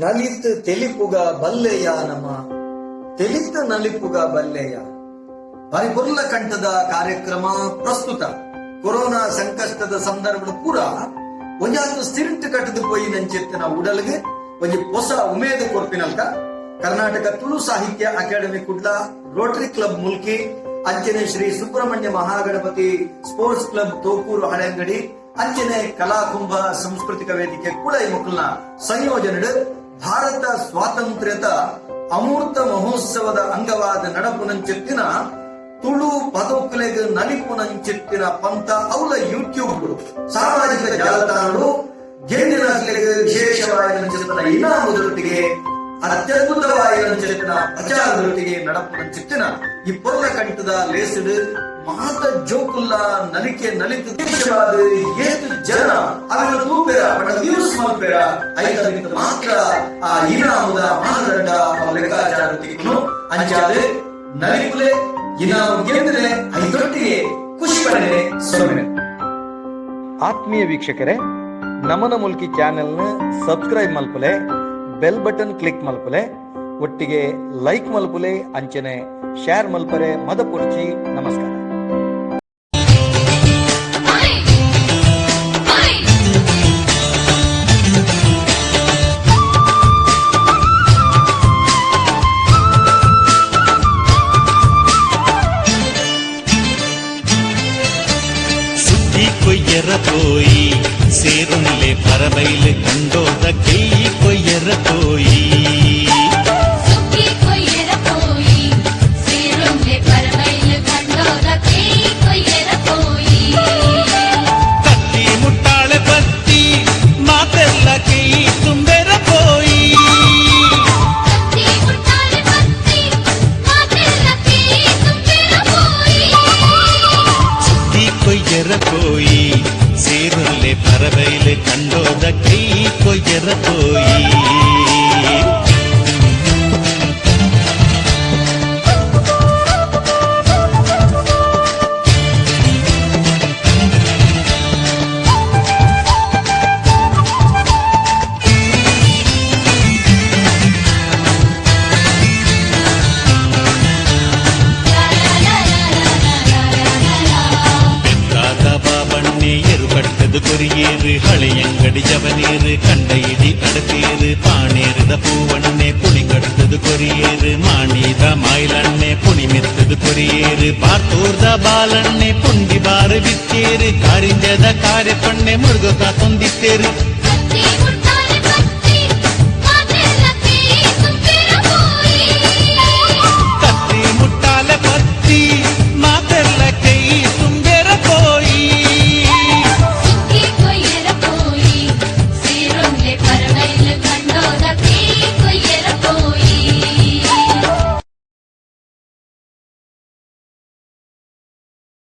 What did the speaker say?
ನಲಿತ್ ತೆಲಿಪುಗ ಬಲ್ಲೆಯ ನಮ ತೆಲಿತ ನಲಿಪುಗ ಬಲ್ಲೆಯ ಪರಿಪುರ್ಲ ಕಂಠದ ಕಾರ್ಯಕ್ರಮ ಪ್ರಸ್ತುತ ಕೊರೋನಾ ಸಂಕಷ್ಟದ ಸಂದರ್ಭ ಪೂರ ಒಂಜಾತು ಸ್ಟಿಂಟ್ ಕಟ್ಟದು ಪೋಯಿ ನಂಚಿತ್ತಿನ ಉಡಲ್ಗೆ ಒಂಜಿ ಹೊಸ ಉಮೇದು ಕೊರ್ಪಿನಲ್ಕ ಕರ್ನಾಟಕ ತುಳು ಸಾಹಿತ್ಯ academy Kudla Rotary club Mulki ಅಂಚನೆ ಶ್ರೀ ಸುಬ್ರಹ್ಮಣ್ಯ ಮಹಾಗಣಪತಿ ಸ್ಪೋರ್ಟ್ಸ್ ಕ್ಲಬ್ ತೋಕೂರು ಹಳೆಂಗಡಿ ಅಂಚನೆ ಕಲಾಕುಂಭ ಸಾಂಸ್ಕೃತಿಕ ವೇದಿಕೆ ಕೂಡ ಈ ಮಕ್ಕಳನ್ನ ಸಂಯೋಜನೆ ಭಾರತ ಸ್ವಾತಂತ್ರ್ಯದ ಅಮೂರ್ತ ಮಹೋತ್ಸವದ ಅಂಗವಾದ ನಡಪುನಂಚಿತ್ತಿನ ತುಳು ಪದಕಲೆಗೆ ನಲಿಪುನಂಚಿತ್ತಿನ ಪಂಥ ಅವಳ ಯೂಟ್ಯೂಬ್ ಸಾಮಾಜಿಕ ಜಾಲತಾಣಗಳು ಗೆಂಡಿನಗಳಿಗೆ ವಿಶೇಷವಾದ ಇನಾಮದೊಟ್ಟಿಗೆ ಅತ್ಯದ್ಭುತವಾದ ಪ್ರಚಾರದೊಟ್ಟಿಗೆ ನಡಪುನಂಚಿತ್ತಿನ ಈ ಪೊರ್ಲ ಕಂಠದ ಲೇಸಿಡ್ ಮಾತ ಜೋಕುಲ್ಲ ನಲಿಕೆ ನಲಿತು ದೇಶವಾದ ಏತು ಜನ ಅವರ ತೂಪೆರ ಬಟ್ ವ್ಯೂಸ್ ಮಾಡ್ಬೇರ ಐದರಿಂದ ಮಾತ್ರ ಆ ಇನಾಮದ ಮಾನದಂಡ ಲೆಕ್ಕಾಚಾರದೊಟ್ಟಿಗೆ ಅಂಚಾದೆ ನಲಿಪುಲೆ ಇನಾಮ ಗೆಂದ್ರೆ ಐದೊಟ್ಟಿಗೆ ಖುಷಿ ಪಡೆ ಸೊಮ್ಮೆ. ಆತ್ಮೀಯ ವೀಕ್ಷಕರೇ, ನಮನ ಮುಲ್ಕಿ ಚಾನೆಲ್ನ ಸಬ್ಸ್ಕ್ರೈಬ್ ಮಲ್ಪಲೆ, ಬೆಲ್ ಬಟನ್ ಕ್ಲಿಕ್ ಮಲ್ಪಲೆ, ಒಟ್ಟಿಗೆ ಲೈಕ್ ಮಲ್ಪಲೆ, ಅಂಚನೆ ಶೇರ್ ಮಲ್ಪರೆ ಮದ ಪುರ್ಚಿ. ನಮಸ್ಕಾರ. ಕೊಯ್ಯರ ಪೋಯಿ ಸೇರುಂಲೆ ಪರಬೈಲೆ ಕಂಡೋದ ಕೆಯ್ಯಿ ಕೊಯ್ಯರ ಪೋಯಿ ಕತ್ತಿ ಮುಟ್ಟಾಳೆ ಬತ್ತಿ ಮಾತೆಲ್ಲ ಕೆಯ್ಯಿ ತುಂಬೆರ ಪೋಯಿ ಸುದ್ದಿ ಕೊಯ್ಯರ ಪೋಯಿ ಸೇರುಲ್ಲೆ ಪರಬೈಲೆ ಕಂಡೋದ ಕೈ ಕೊಯ್ಯರ ಪೋಯಿ ಕೊರಿಯೇರು ಹಳೆಯಂಗಡಿ ಜವನೇರು ಕಂಡ ಇಡಿ ಕಡತೇರು ಪಾಣೇರದ ಪೂವಣ್ಣೆ ಪುಣಿ ಕಡ್ತದು ಕೊರಿಯೇರು ಮಾಣಿದ ಮಾಯಿಲಣ್ಣೆ ಪುಣಿ ಮೆತ್ತದು ಕೊರಿಯೇರು ಪಾರ್ತೋರ್ದ ಬಾಲಣ್ಣೆ ಪುಂಡಿ ಬಾರು ಬಿತ್ತೇರು ಕಾರಿಂಜದ ಕಾರ್ಯಪಣ್ಣೆ ಮುರುಗುತ್ತ ತೊಂದಿತ್ತೇರು